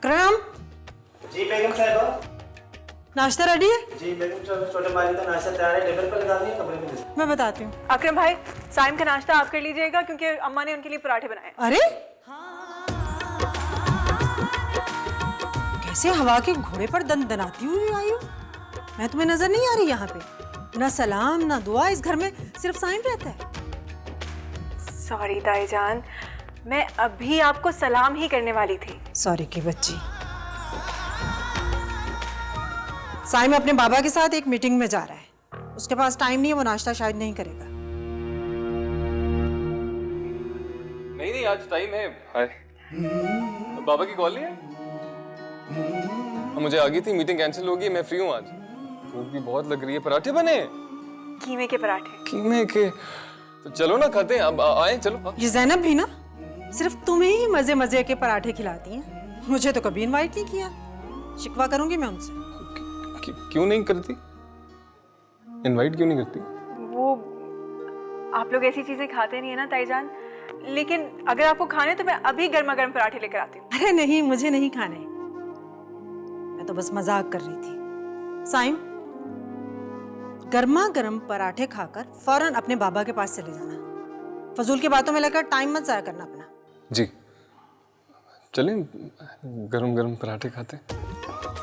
अकरम। जी बेगम साहिबा। नाश्ता रेडी है? जी बेगम, छोटे भाई का नाश्ता तैयार है, टेबल पर लगा दिए, कमरे में। मैं बताती हूँ। अकरम भाई, साइम का नाश्ता आप कर लीजिएगा क्योंकि अम्मा ने उनके लिए पराठे बनाए। अरे कैसे हवा के घोड़े पर दंदनाती हुई आई हो? मैं तुम्हें नजर नहीं आ रही यहाँ पे? ना सलाम ना दुआ, इस घर में सिर्फ साइम रहता है। सॉरी ताईजान, मैं अभी आपको सलाम ही करने वाली थी। सॉरी की बच्ची। साइम अपने बाबा के साथ एक मीटिंग में जा रहा है, उसके पास टाइम नहीं है, वो नाश्ता शायद नहीं करेगा। नहीं आज टाइम है। हाय, बाबा की कॉल नहीं है? मुझे आ गई थी, मीटिंग कैंसिल होगी, मैं फ्री हूँ आज। भूख भी बहुत लग रही है। पराठे बने? कीमे के पराठे। कीमे के? तो चलो ना खाते हैं, अब आए चलो। ये जैनब भी ना सिर्फ तुम्हें ही मजे मजे के पराठे खिलाती हैं, मुझे तो कभी इनवाइट नहीं किया। शिकवा करूंगी मैं उनसे। क्यों नहीं करती? इनवाइट क्यों नहीं करती? वो आप लोग ऐसी चीजें खाते नहीं है ना ताईजान, लेकिन अगर आपको खाने तो मैं अभी गर्मा गर्म पराठे लेकर आती हूँ। अरे नहीं, मुझे नहीं खाने, मैं तो बस मजाक कर रही थी। साइम, गर्मा गर्म पराठे खाकर फौरन अपने बाबा के पास चले जाना। फजूल की बातों में लगकर टाइम मत जाया करना अपना। जी चलें, गरम गरम पराठे खाते।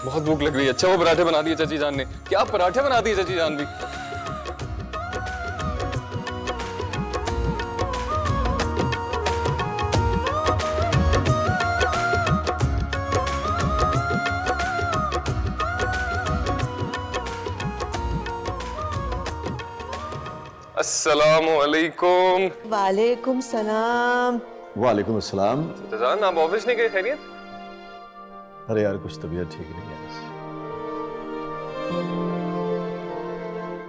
बहुत भूख लग रही है। अच्छा वो पराठे बना दिए चाची जान ने। क्या पराठे बना दिए चाची जान भी। अस्सलामुअलैकुम। वालेकुम सलाम। वालेकुम अस्सलाम। जान आप ऑफिस नहीं गए? खैरियत? अरे यार कुछ तबीयत ठीक नहीं है।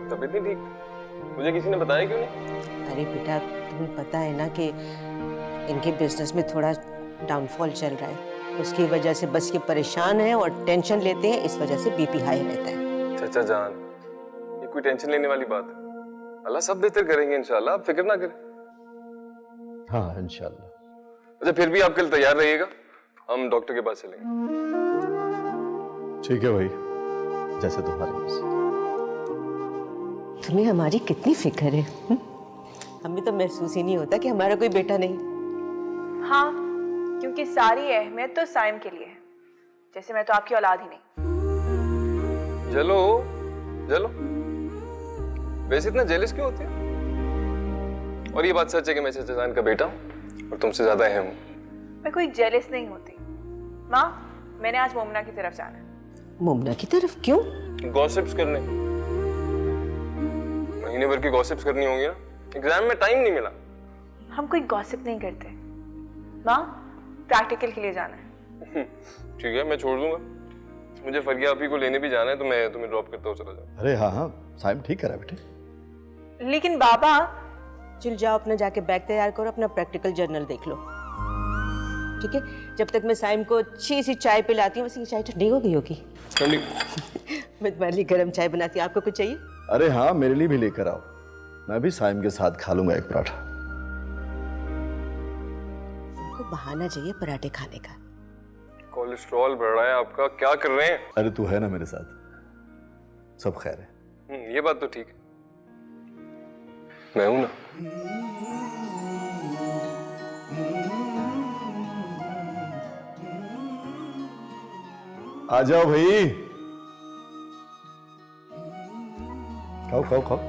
तबीयत नहीं ठीक? मुझे किसी ने बताया क्यों नहीं? अरे बेटा, तुम्हें पता है ना कि इनके बिजनेस में थोड़ा डाउनफॉल चल रहा है, उसकी वजह से बस ये परेशान है और टेंशन लेते हैं, इस वजह से बीपी हाई रहता है। चाचा जान, ये कोई टेंशन लेने वाली बात है? अल्लाह सब बेहतर करेंगे इंशाल्लाह, आप फिक्र ना करें। हाँ इंशाल्लाह। अच्छा फिर भी आप कल तैयार रहिएगा, हम डॉक्टर के पास चलेंगे। ठीक है भाई, जैसे तुम्हारी मर्जी। तुम्हें हमारी कितनी फिक्र है? हमें तो महसूस ही नहीं होता कि हमारा कोई बेटा नहीं। हाँ, क्योंकि सारी अहमियत तो साइम के लिए है, जैसे मैं तो आपकी औलाद ही नहीं। चलो चलो, वैसे इतना जेलस क्यों होती है? और ये बात सच है कि मैं चाचा जान का बेटा हूँ और तुमसे ज्यादा अहम हूँ। मैं कोई जेलस नहीं होती। माँ, मैंने आज मोमना की तरफ जाना है। मोमना की तरफ क्यों? गॉसिप्स करने, महीने भर की गॉसिप्स करनी होंगी ना, एग्जाम में टाइम नहीं मिला। हम कोई गॉसिप नहीं करते। माँ, प्रैक्टिकल के लिए जाना है। ठीक है, मैं छोड़ दूंगा। मुझे फरिया आपी को लेने भी जाना है, तो मैं तुम्हें ड्रॉप करता हूँ, चला जाऊँ। अरे हाँ हाँ, साइम ठीक करा बेटे। लेकिन बाबा। चल जाओ, अपना जाके बैग तैयार करो, अपना प्रैक्टिकल जर्नल देख लो, ठीक है? जब तक मैं साइम को अच्छी सी चाय पिलाती हूँ। वैसे ये चाय ठंडी हो गई होगी। ठंडी? मैं तुम्हारे लिए गर्म चाय बनाती हूँ, आपको कुछ चाहिए? अरे हाँ, मेरे लिए भी लेकर आओ, मैं भी साइम के साथ खा लूंगा एक पराठा। उनको बहाना चाहिए पराठे खाने का। कोलेस्ट्रॉल बढ़ रहा है आपका, क्या कर रहे हैं? अरे तू है ना मेरे साथ, सब खैर है। ये बात तो ठीक है, मैं हूं ना। आ जाओ भाई, खाओ खाओ खाओ।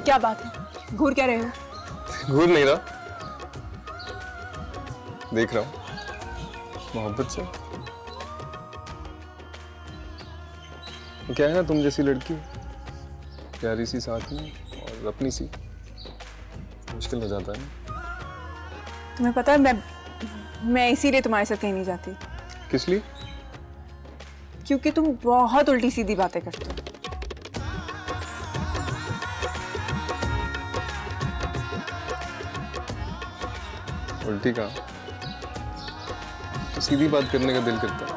क्या बात है, घूर क्या रहे हो? घूर नहीं रहा, देख रहा हूं मोहब्बत से। क्या है ना, तुम जैसी लड़की प्यारी सी साथ में और अपनी सी, मुश्किल हो जाता है ना। तुम्हें पता है मैं इसीलिए तुम्हारे साथ कहीं नहीं जाती। किस लिए? क्योंकि तुम बहुत उल्टी सीधी बातें करते हो। उल्टी कहा तो सीधी बात करने का दिल करता है।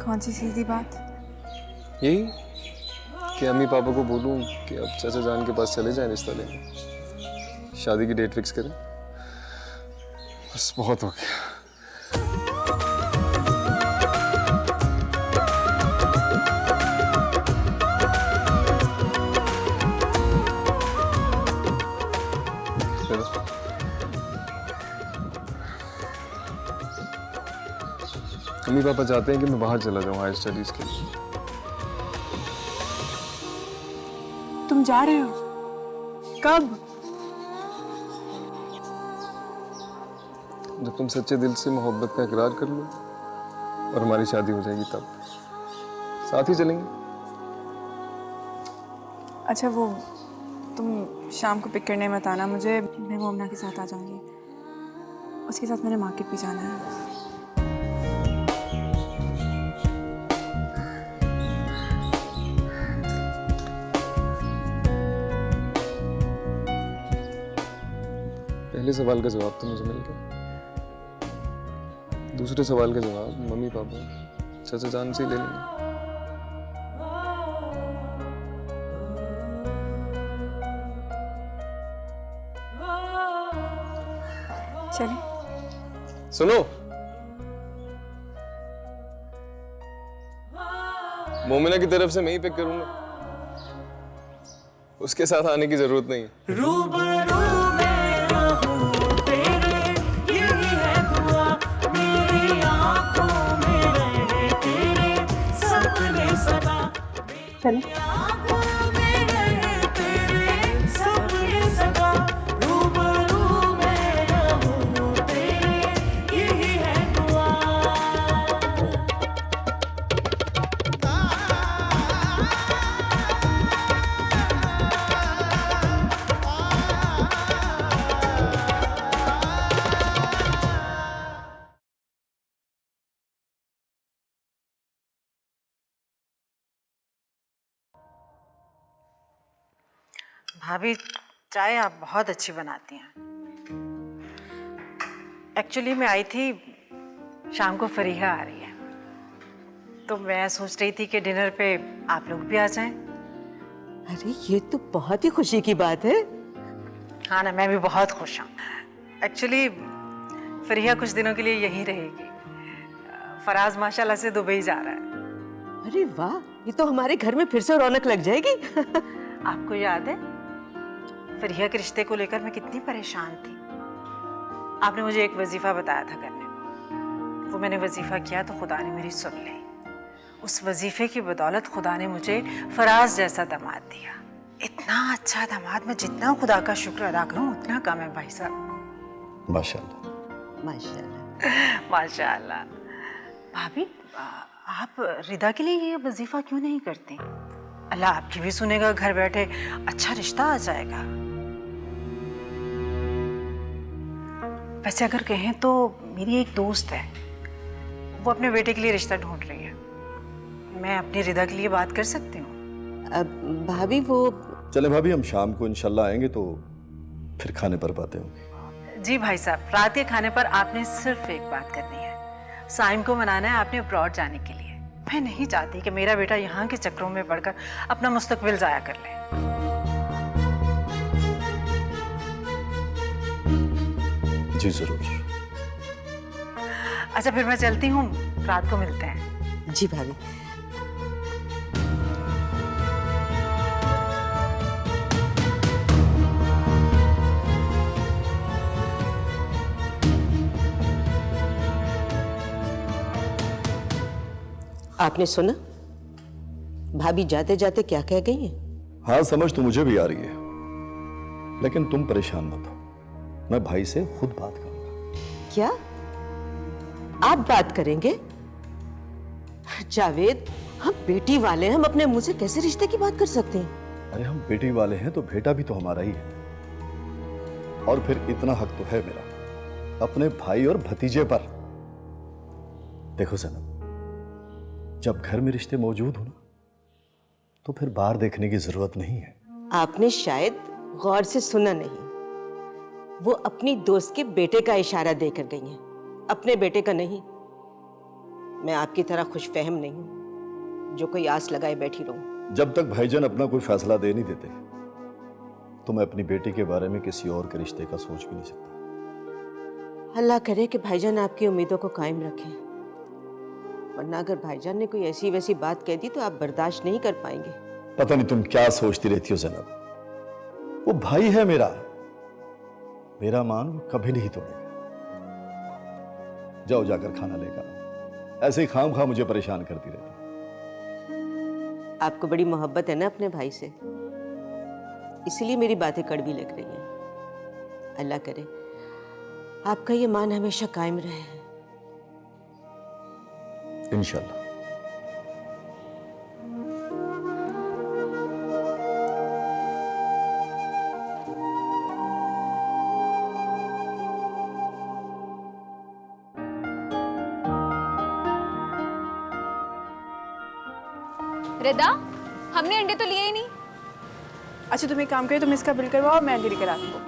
कौन सी सीधी बात? यही कि अम्मी पापा को बोलूं कि अब चाचा जान के पास चले जाएं रिश्ता लेने, शादी की डेट फिक्स करें। बस बहुत हो गया। अम्मी पापा चाहते हैं कि मैं बाहर चला जाऊं हायर स्टडीज के लिए। तुम जा रहे हो? कब? जब तुम सच्चे दिल से मोहब्बत का इकरार कर लो और हमारी शादी हो जाएगी तब साथ ही चलेंगे। अच्छा वो तुम शाम को पिक करने मत आना मुझे, मैं मोमना के साथ आ जाऊंगी। उसके साथ मैंने मार्केट भी जाना है। पहले सवाल का जवाब तो मुझे मिल गया, दूसरे सवाल का जवाब मम्मी पापा चाचा जान से ही ले लेंगे। चलिए। सुनो, मोमिना की तरफ से मैं ही पिक करूंगा, उसके साथ आने की जरूरत नहीं है। चलिए। भाभी चाय आप बहुत अच्छी बनाती हैं। एक्चुअली मैं आई थी, शाम को फरीहा आ रही है, तो मैं सोच रही थी कि डिनर पे आप लोग भी आ जाएं। अरे ये तो बहुत ही खुशी की बात है। हाँ ना, मैं भी बहुत खुश हूँ। एक्चुअली फरीहा कुछ दिनों के लिए यहीं रहेगी। फराज माशाल्लाह से दुबई जा रहा है। अरे वाह, ये तो हमारे घर में फिर से रौनक लग जाएगी। आपको याद है फरीहा के रिश्ते को लेकर मैं कितनी परेशान थी? आपने मुझे एक वजीफा बताया था करने को, वो मैंने वजीफा किया तो खुदा ने मेरी सुन ली। उस वजीफे की बदौलत खुदा ने मुझे फराज जैसा दामाद दिया। इतना अच्छा दामाद, मैं जितना खुदा का शुक्र अदा करूं उतना कम है भाई साहब। माशाल्लाह माशाल्लाह। माशाल्लाह। भाभी आप रिदा के लिए ये वजीफा क्यों नहीं करती? अल्लाह आपकी भी सुनेगा, घर बैठे अच्छा रिश्ता आ जाएगा। वैसे अगर कहें तो मेरी एक दोस्त है, वो अपने बेटे के लिए रिश्ता ढूंढ रही है। मैं अपनी रिदा के लिए बात कर सकती हूँ? अब भाभी वो चले भाभी, हम शाम को इंशाल्लाह आएंगे तो फिर खाने पर बातें होंगी। जी भाई साहब, रात के खाने पर आपने सिर्फ एक बात करनी है, साइम को मनाना है आपने अब्रॉड जाने के लिए। मैं नहीं चाहती कि मेरा बेटा यहाँ के चक्करों में पड़कर अपना मुस्तकबिल जाया कर ले। जी जरूर। अच्छा फिर मैं चलती हूँ, रात को मिलते हैं। जी भाभी। आपने सुना भाभी जाते जाते क्या कह गई हैं? हाँ, समझ तो मुझे भी आ रही है, लेकिन तुम परेशान मत हो, मैं भाई से खुद बात करूंगा। क्या आप बात करेंगे? जावेद, हम बेटी वाले हैं, हम अपने मुंह से कैसे रिश्ते की बात कर सकते हैं? अरे हम बेटी वाले हैं तो बेटा भी तो हमारा ही है, और फिर इतना हक तो है मेरा अपने भाई और भतीजे पर। देखो सनम, जब घर में रिश्ते मौजूद हो ना तो फिर बाहर देखने की जरूरत नहीं है। आपने शायद गौर से सुना नहीं। वो अपनी दोस्त के बेटे का इशारा देकर गई हैं, अपने बेटे का नहीं। मैं आपकी तरह खुशफहम नहीं हूं जो कोई आस लगाए बैठी रहूं। जब तक भाईजान अपना कोई फैसला दे नहीं देते तो मैं अपनी बेटी के बारे में किसी और के रिश्ते का सोच भी नहीं सकता। अल्लाह करे कि भाईजान आपकी उम्मीदों को कायम रखें, वरना अगर भाईजान ने कोई ऐसी वैसी बात कह दी तो आप बर्दाश्त नहीं कर पाएंगे। पता नहीं तुम क्या सोचती रहती हो ज़ैनब, वो भाई है मेरा मेरा मान वो कभी नहीं तोड़ेगा। जाओ जाकर खाना लेकर आओ, ऐसे ही खाम खा मुझे परेशान करती रहती। आपको बड़ी मोहब्बत है ना अपने भाई से, इसलिए मेरी बातें कड़वी लग रही हैं। अल्लाह करे आपका ये मान हमेशा कायम रहे। इंशाल्लाह। रिदा, हमने अंडे तो लिए ही नहीं। अच्छा तुम एक काम करो, तुम इसका बिल करवाओ, मैं अंडे लेकर आती हूँ।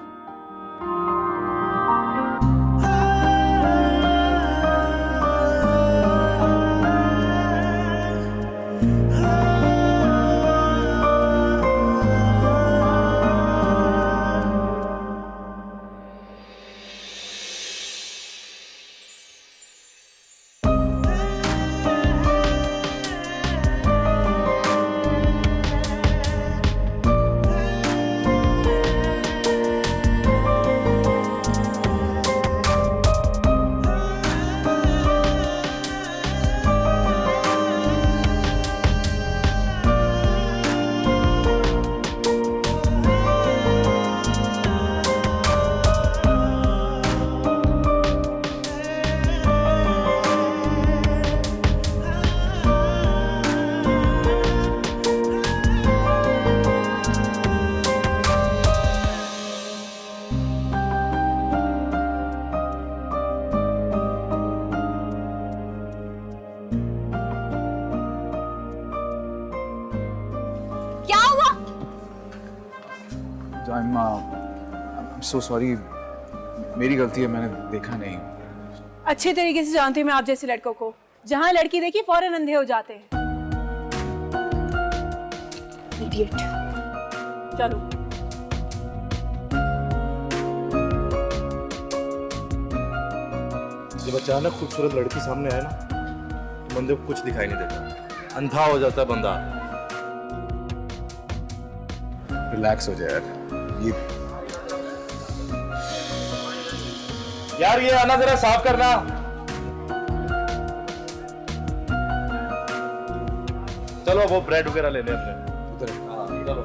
I'm so sorry, मेरी गलती है, मैंने देखा नहीं। अच्छे तरीके से जानती हूँ मैं आप जैसे लड़कों को, जहाँ लड़की देखी फौरन अंधे हो जाते हैं। इडियट। चलो जब अचानक खूबसूरत लड़की सामने आए ना तो बंदे को कुछ दिखाई नहीं देता, अंधा हो जाता है बंदा। रिलैक्स हो जाए यार ये आना जरा साफ करना। चलो वो ब्रेड वगैरह ले ले अपने। हाँ चलो।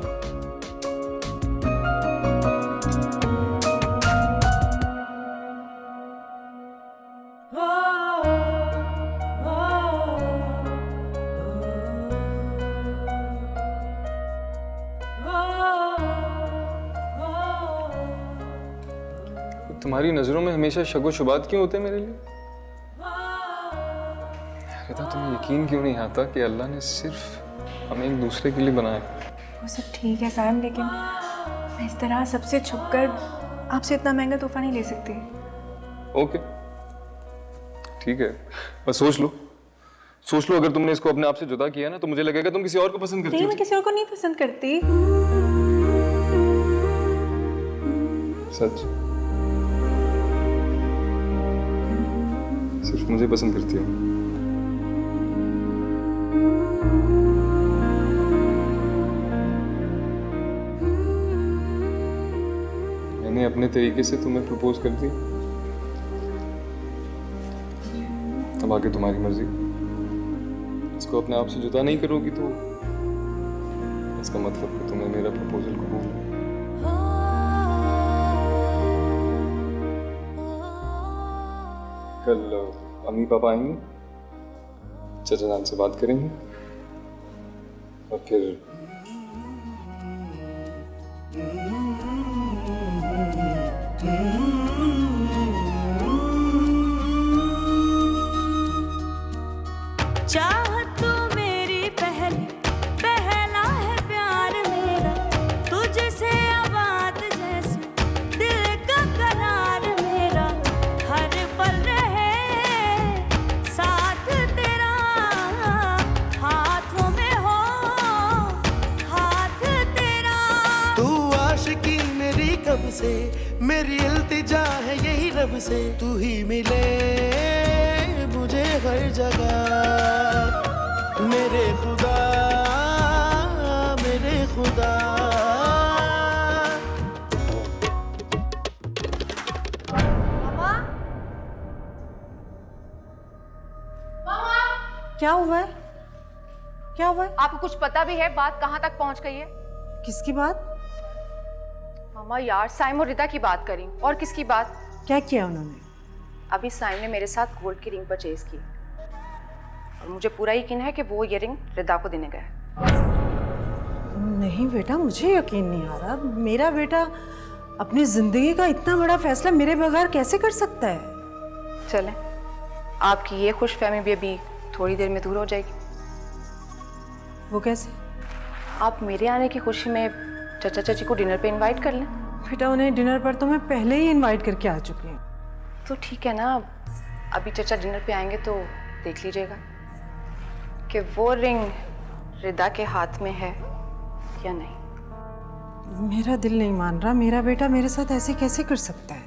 तुम्हारी नजरों में हमेशा शगो शुबात क्यों होते हैं मेरे लिए? रिदा, तुम्हें यकीन क्यों नहीं आता कि अल्लाह ने सिर्फ हमें एक दूसरे के लिए बनाया? वो सब ठीक है सायम, लेकिन मैं इस तरह सबसे छुपकर आपसे इतना महंगा तोहफा नहीं ले सकती। ओके ठीक है, बस सोच लो अगर तुमने इसको अपने आप से जुदा किया ना तो मुझे लगेगा तुम किसी और को पसंद करती नहीं, हो। मैं किसी और को नहीं पसंद करती। सच? सिर्फ मुझे पसंद करती हो? मैंने अपने तरीके से तुम्हें प्रपोज कर दी, अब आगे तुम्हारी मर्जी। इसको अपने आप से जुदा नहीं करोगी तो इसका मतलब कि तुम्हें मेरा प्रपोजल कबूल है। कल अम्मी पापा आएंगे, चाचा जान से बात करेंगे और फिर चाहत तू मेरी पहला है प्यार मेरा, तुझसे आबाद जैसे दिल का करार। जब से मेरी इल्तिजा है यही रब से, तू ही मिले मुझे हर जगह मेरे खुदा, मेरे खुदा। क्या हुआ है? क्या हुआ है? आपको कुछ पता भी है बात कहाँ तक पहुँच गई है? किसकी बात? मामा यार, साइम और रिदा की बात करी। और किसकी बात? क्या किया उन्होंने? अभी साइम ने मेरे साथ गोल्ड की रिंग परचेज की और मुझे पूरा यकीन है कि वो ये रिंग रिदा को देने गया। नहीं बेटा, मुझे यकीन नहीं आ रहा। मेरा बेटा अपनी जिंदगी का इतना बड़ा फैसला मेरे बगैर कैसे कर सकता है? चलें, आपकी ये खुशफहमी भी अभी थोड़ी देर में दूर हो जाएगी। वो कैसे? आप मेरे आने की खुशी में चाचा चाची को डिनर पे इनवाइट कर लें। बेटा उन्हें डिनर पर तो मैं पहले ही इनवाइट करके आ चुकी हूँ। तो ठीक है ना, अभी चाचा डिनर पे आएंगे तो देख लीजिएगा कि वो रिंग रिदा के हाथ में है या नहीं। मेरा दिल नहीं मान रहा, मेरा बेटा मेरे साथ ऐसे कैसे कर सकता है?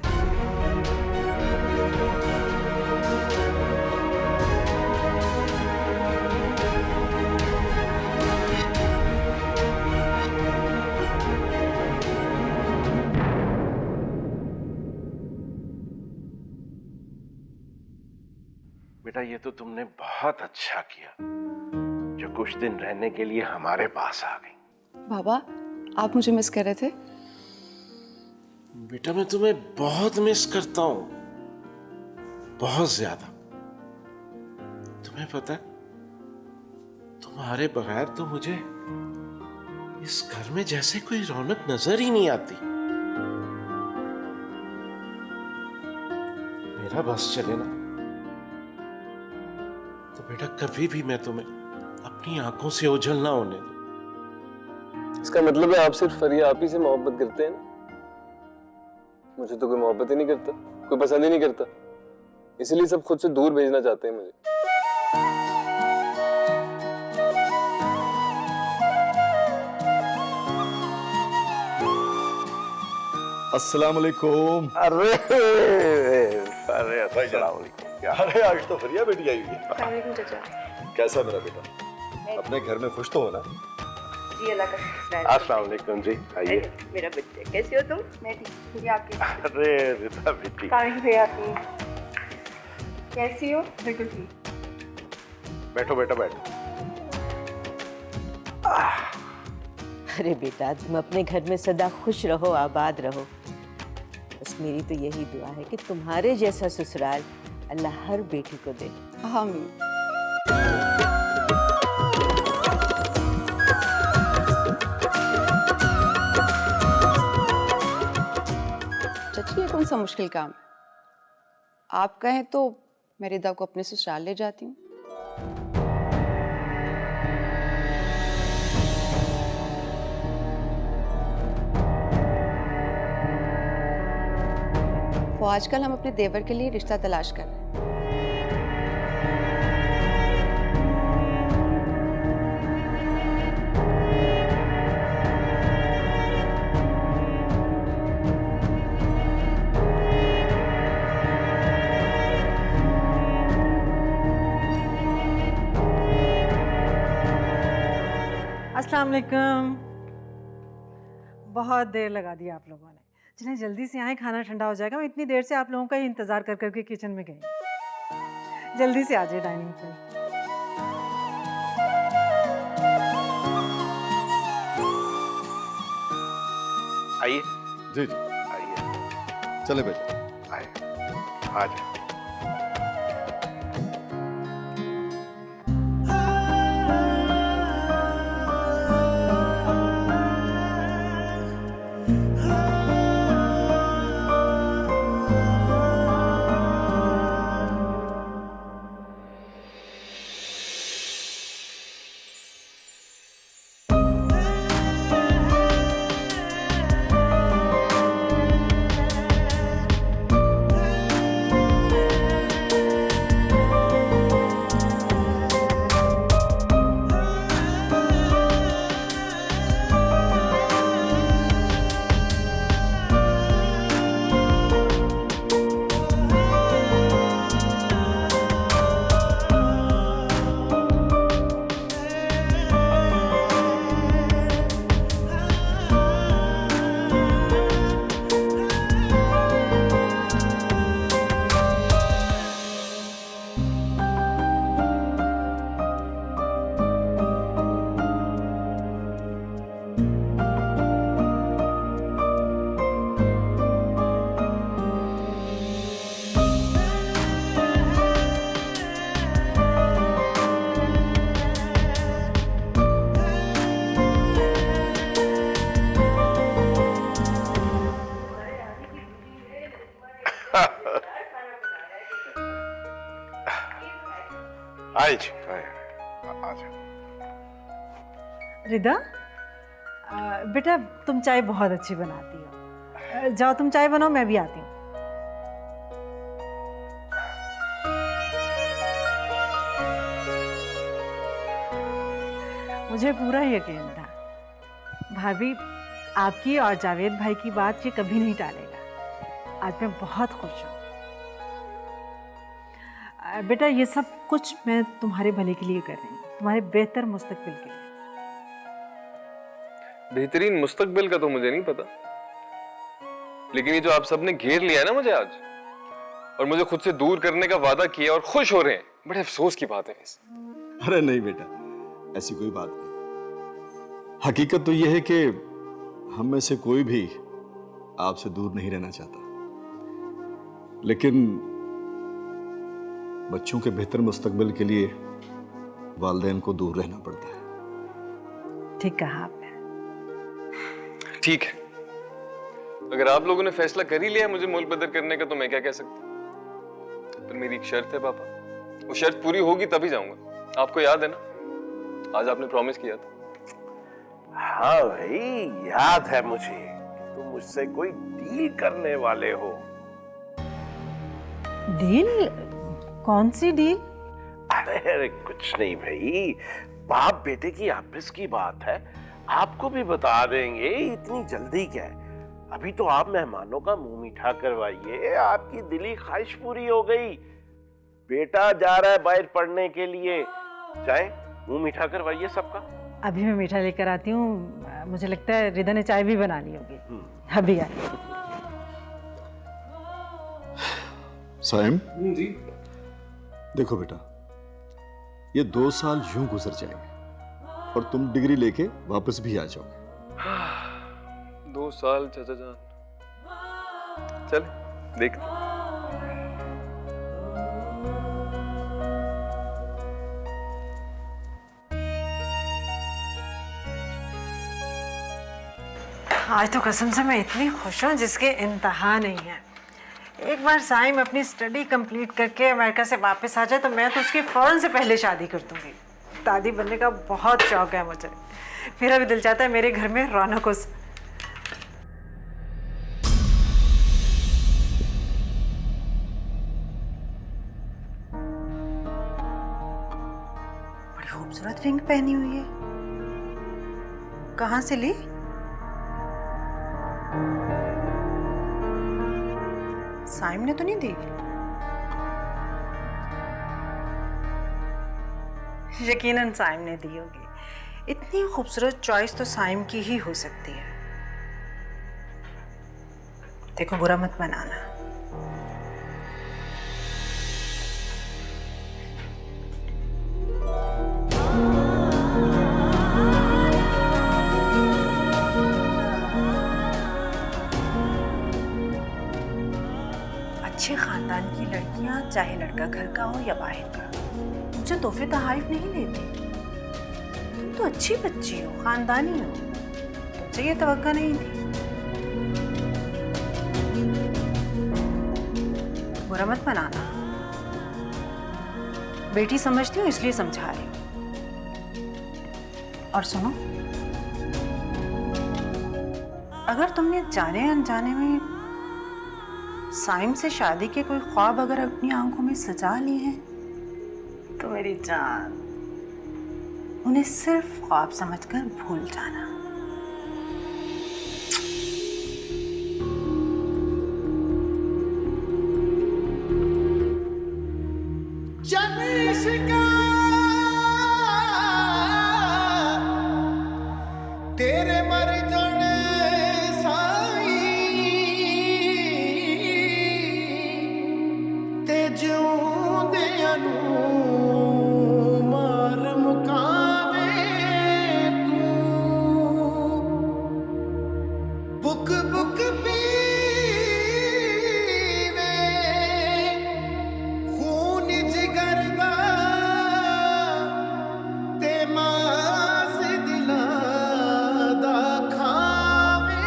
बेटा ये तो तुमने बहुत अच्छा किया जो कुछ दिन रहने के लिए हमारे पास आ गई। बाबा, आप मुझे मिस कर रहे थे? बेटा मैं तुम्हें बहुत मिस करता हूं, बहुत ज्यादा। तुम्हें पता है, तुम्हारे बगैर तो मुझे इस घर में जैसे कोई रौनक नजर ही नहीं आती। मेरा बस चले ना तो बेटा कभी भी मैं तुम्हें अपनी आंखों से ओझल ना होने दूं। इसका मतलब है आप सिर्फ फरिया आप ही से मोहब्बत करते हैं ना? मुझे तो कोई मोहब्बत ही नहीं करता, कोई पसंद ही नहीं करता, इसलिए सब खुद से दूर भेजना चाहते हैं मुझे। अस्सलाम वालेकुम। अरे अरे अस्सलाम वालेकुम। अरे आज तो फरिया बेटी आई हुई है। अस्सलाम वालेकुम चाचा। कैसा मेरा बेटा? अपने घर में खुश तो हो ना? जी अल्लाह का शुक्र है। अस्सलाम वालेकुम जी, आइए। मेरा बच्चा, कैसे हो तुम? मैं ठीक हूँ। आपकी? अरे रिदा बेटी, कैसी हो? बिल्कुल ठीक। बैठो बेटा बैठो। अरे बेटा, तुम अपने घर में सदा खुश रहो, आबाद रहो। बस मेरी तो यही दुआ है कि तुम्हारे जैसा ससुराल अल्लाह हर बेटी को दे। आमीन। चाची, ये कौन सा मुश्किल काम है? आप कहें तो मैं रिदा को अपने ससुराल ले जाती हूँ। वो आजकल हम अपने देवर के लिए रिश्ता तलाश कर रहे हैं। अस्सलाम वालेकुम। बहुत देर लगा दी आप लोगों ने। जिन्हें जल्दी से आए, खाना ठंडा हो जाएगा। मैं इतनी देर से आप लोगों का ही इंतज़ार कर करके किचन में गई। जल्दी से आ जाए डाइनिंग पे। आइए जी जी, आइए। चले बेटा। आए, आ जाए। आए जी आए आ जाओ। रिदा, बेटा तुम चाय बहुत अच्छी बनाती हो। जाओ तुम चाय बनाओ, मैं भी आती हूँ। मुझे पूरा यकीन था भाभी आपकी और जावेद भाई की बात ये कभी नहीं टालेगा। आज मैं बहुत खुश हूँ। बेटा ये सब कुछ मैं तुम्हारे भले के लिए कर रही हूँ, तुम्हारे बेहतर मुस्तकबिल के लिए। बेहतरीन मुस्तकबिल का तो मुझे नहीं पता, लेकिन ये जो आप सबने घेर लिया है ना मुझे आज, और मुझे खुद से दूर करने का वादा किया और खुश हो रहे हैं, बड़े अफसोस की बात है। अरे नहीं बेटा, ऐसी कोई बात नहीं। हकीकत तो यह है कि हम में से कोई भी आपसे दूर नहीं रहना चाहता, लेकिन बच्चों के बेहतर मुस्तकबिल के लिए वालिदैन को दूर रहना पड़ता है। ठीक कहा आपने। ठीक है, अगर आप लोगों ने फैसला कर ही लिया है मुझे मुल्क बदल करने का, तो मैं क्या कह सकता हूँ। पर मेरी एक शर्त है पापा, वो शर्त पूरी होगी तभी जाऊंगा। आपको याद है ना, आज आपने प्रॉमिस किया था। हाँ भाई याद है मुझे, तुम मुझसे कोई डील करने वाले हो। डील? कौन सी डील? अरे कुछ नहीं भाई, बाप बेटे की आपस की बात है, आपको भी बता देंगे, इतनी जल्दी क्या है। अभी तो आप मेहमानों का मुंह मीठा करवाइए, आपकी दिली ख्वाहिश पूरी हो गई। बेटा जा रहा है बाहर पढ़ने के लिए, चाहे मुंह मीठा करवाइए सबका। अभी मैं मीठा लेकर आती हूँ। मुझे लगता है रिदा ने चाय भी बना ली होगी। अभी आए। साइम जी, देखो बेटा, ये 2 साल यूं गुजर जाएंगे और तुम डिग्री लेके वापस भी आ जाओगे। 2 साल चाचा जान, चल देखते। आज तो कसम से मैं इतनी खुश हूँ जिसके इंतहा नहीं है। एक बार साइम अपनी स्टडी कंप्लीट करके अमेरिका से वापस आ जाए तो मैं तो उसकी फौरन से पहले शादी कर दूंगी। दादी बनने का बहुत शौक है मुझे। मेरा भी दिल चाहता है मेरे घर में रौनक हो। बड़ी खूबसूरत रिंग पहनी हुई है, कहाँ से ली? साइम ने तो नहीं दी? यकीनन साइम ने दी होगी। इतनी खूबसूरत चॉइस तो साइम की ही हो सकती है। देखो बुरा मत बनाना। अच्छे खानदान की लड़कियां, चाहे लड़का घर का हो या बाहर का, मुझे तोहफे तहाइफ नहीं देती। तुम तो अच्छी बच्ची हो, खानदानी हो, तुमसे ये तवक्का नहीं थी। बुरा मत बनाना, बेटी समझती हूँ इसलिए समझा रही हूँ। और सुनो, अगर तुमने जाने अनजाने में साइम से शादी के कोई ख्वाब अगर अपनी आंखों में सजा लिए हैं तो मेरी जान, उन्हें सिर्फ ख्वाब समझकर भूल जाना। तेरे मर जाने साई ते जिउंदियां नूं मार मुकावे तू। बुक बुक पीवे खून जिगर दा ते मास दिलां दा खावे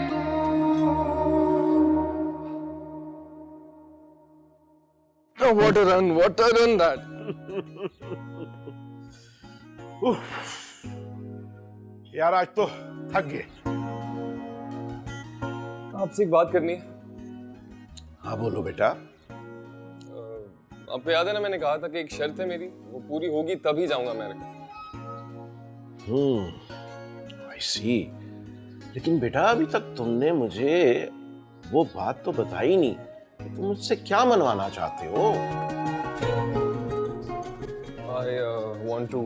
तू। What a run that! यार आज तो थक गए। आपसे एक बात करनी है। हाँ बोलो बेटा। आपको याद है ना, मैंने कहा था कि एक शर्त है मेरी, वो पूरी होगी तभी जाऊंगा अमेरिका। आई सी। लेकिन बेटा अभी तक तुमने मुझे वो बात तो बताई नहीं कि तुम मुझसे क्या मनवाना चाहते हो। I want to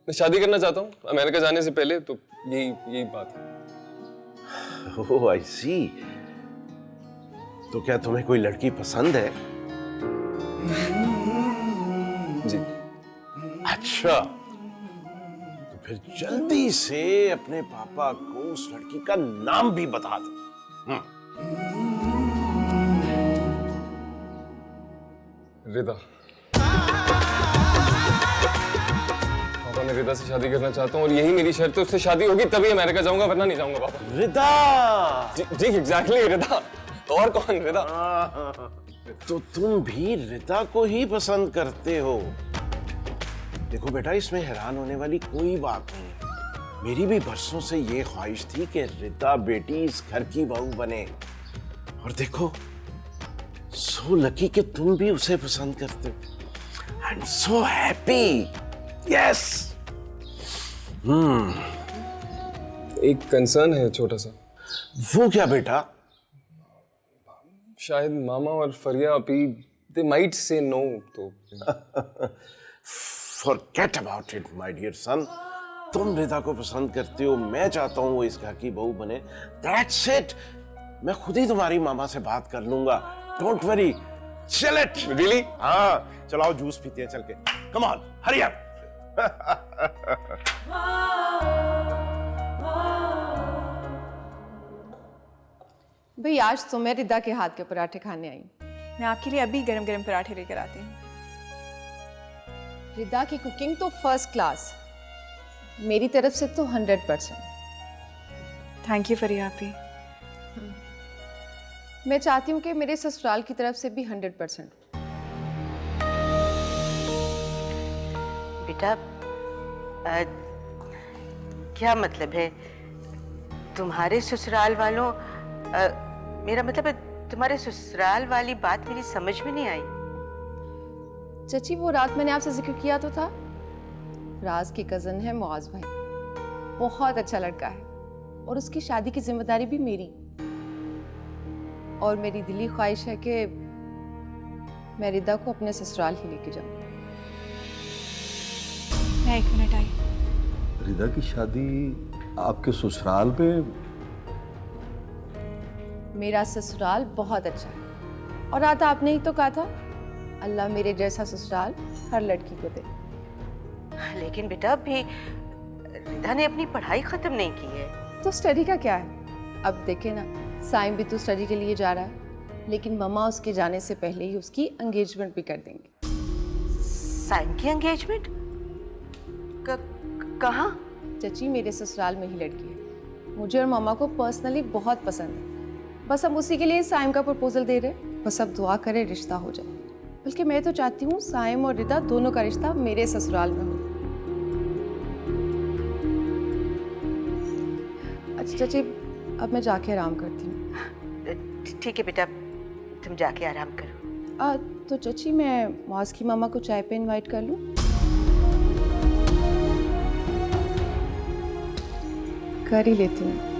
मैं शादी करना चाहता हूँ अमेरिका जाने से पहले, तो यही बात है। ओह आई सी। तो क्या तुम्हें कोई लड़की पसंद है? जी। अच्छा, तो फिर जल्दी से अपने पापा को उस लड़की का नाम भी बता दो। रिदा। पापा मैं रिदा से शादी करना चाहता हूँ और यही मेरी शर्त है, उससे शादी होगी तभी अमेरिका जाऊंगा, वरना नहीं जाऊंगा पापा। रिदा। जी एग्जैक्टली रिदा। तो और कौन रिदा? तो तुम भी रिदा को ही पसंद करते हो। देखो बेटा, इसमें हैरान होने वाली कोई बात नहीं है। मेरी भी बरसों से ये ख्वाहिश थी कि रिदा बेटी इस घर की बहू बने, और देखो सो लकी कि तुम भी उसे पसंद करते हो। I am so happy. Yes. एक कंसर्न है छोटा सा। वो क्या बेटा? शायद मामा और फरिया अपी दे माइट से नो, तो Forget about it, my dear son. तुम रिदा को पसंद करते हो, मैं चाहता हूँ वो इस घर की बहू बने। That's it. मैं खुद ही तुम्हारी मामा से बात कर लूंगा। Don't worry. Chill it. Really? हाँ, चलाओ जूस पीते हैं चल के। Come on, hurry up. भाई आज तो मैं रिदा के हाथ के पराठे खाने आई। मैं आपके लिए अभी गरम गरम पराठे लेकर आती हूँ। रिदा की कुकिंग तो फर्स्ट क्लास, मेरी तरफ से तो 100%। थैंक यू फरिया आपी। मैं चाहती हूँ कि मेरे ससुराल की तरफ से भी 100%। बेटा क्या मतलब है? तुम्हारे ससुराल वालों मेरा मतलब है तुम्हारे ससुराल वाली बात मेरी समझ में नहीं आई। चची वो रात मैंने आपसे जिक्र किया तो था, राज की कजन है मुआज भाई, बहुत अच्छा लड़का है और उसकी शादी की जिम्मेदारी भी मेरी। और मेरी दिली ख्वाहिश है कि मैं रिदा को अपने ससुराल ही लेके जाऊं। मैं 1 मिनट आई। रिदा की शादी आपके ससुराल में? मेरा ससुराल बहुत अच्छा है, और रात आपने ही तो कहा था अल्लाह मेरे जैसा ससुराल हर लड़की को दे। लेकिन बेटा अभी रिदा ने अपनी पढ़ाई खत्म नहीं की है। तो स्टडी का क्या है? अब देखे ना, साइम भी तो स्टडी के लिए जा रहा है, लेकिन मम्मा उसके जाने से पहले ही उसकी एंगेजमेंट भी कर देंगे। साइम की एंगेजमेंट? कहाँ? चची मेरे ससुराल में ही लड़की है, मुझे और मम्मा को पर्सनली बहुत पसंद है। बस हम उसी के लिए साइम का प्रपोजल दे रहे हैं, बस अब दुआ करें रिश्ता हो जाए। बल्कि मैं तो चाहती हूँ साइम और रिदा दोनों का रिश्ता मेरे ससुराल में हो। अच्छा चाची, अब मैं जाके आराम करती हूँ। ठीक है बेटा, तुम जाके आराम करो। तो चची मैं मौज की मामा को चाय पे इनवाइट कर लूँ? कर ही लेती हूँ।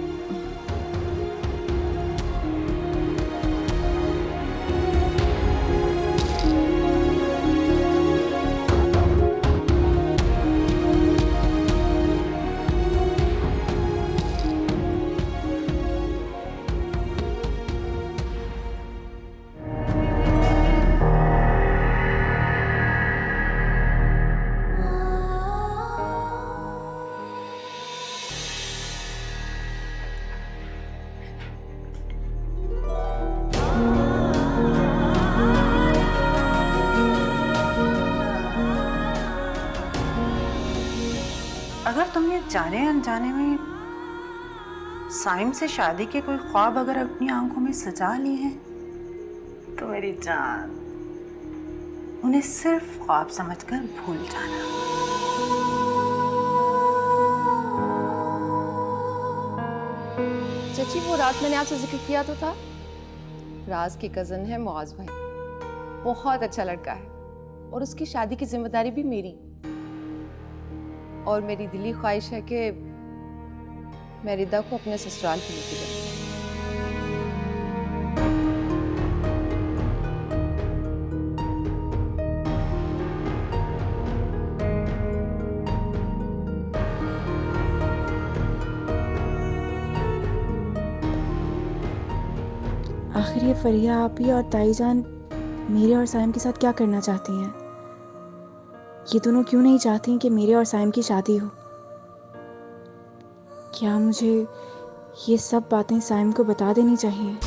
अगर तुमने जाने अनजाने में साइम से शादी के कोई ख्वाब अगर अपनी आंखों में सजा लिए हैं तो मेरी जान उन्हें सिर्फ ख्वाब समझकर भूल जाना। चाची, वो रात मैंने आपसे जिक्र किया तो था, राज की कजन है मुआज भाई, बहुत अच्छा लड़का है और उसकी शादी की जिम्मेदारी भी मेरी। और मेरी दिली ख्वाहिश है कि मैं रिदा को अपने ससुराल पे लेके जाऊं। आखिर ये फरिया आप ही और ताईजान मेरे और साइम के साथ क्या करना चाहती हैं? ये दोनों क्यों नहीं चाहती कि मेरे और साइम की शादी हो? क्या मुझे ये सब बातें साइम को बता देनी चाहिए?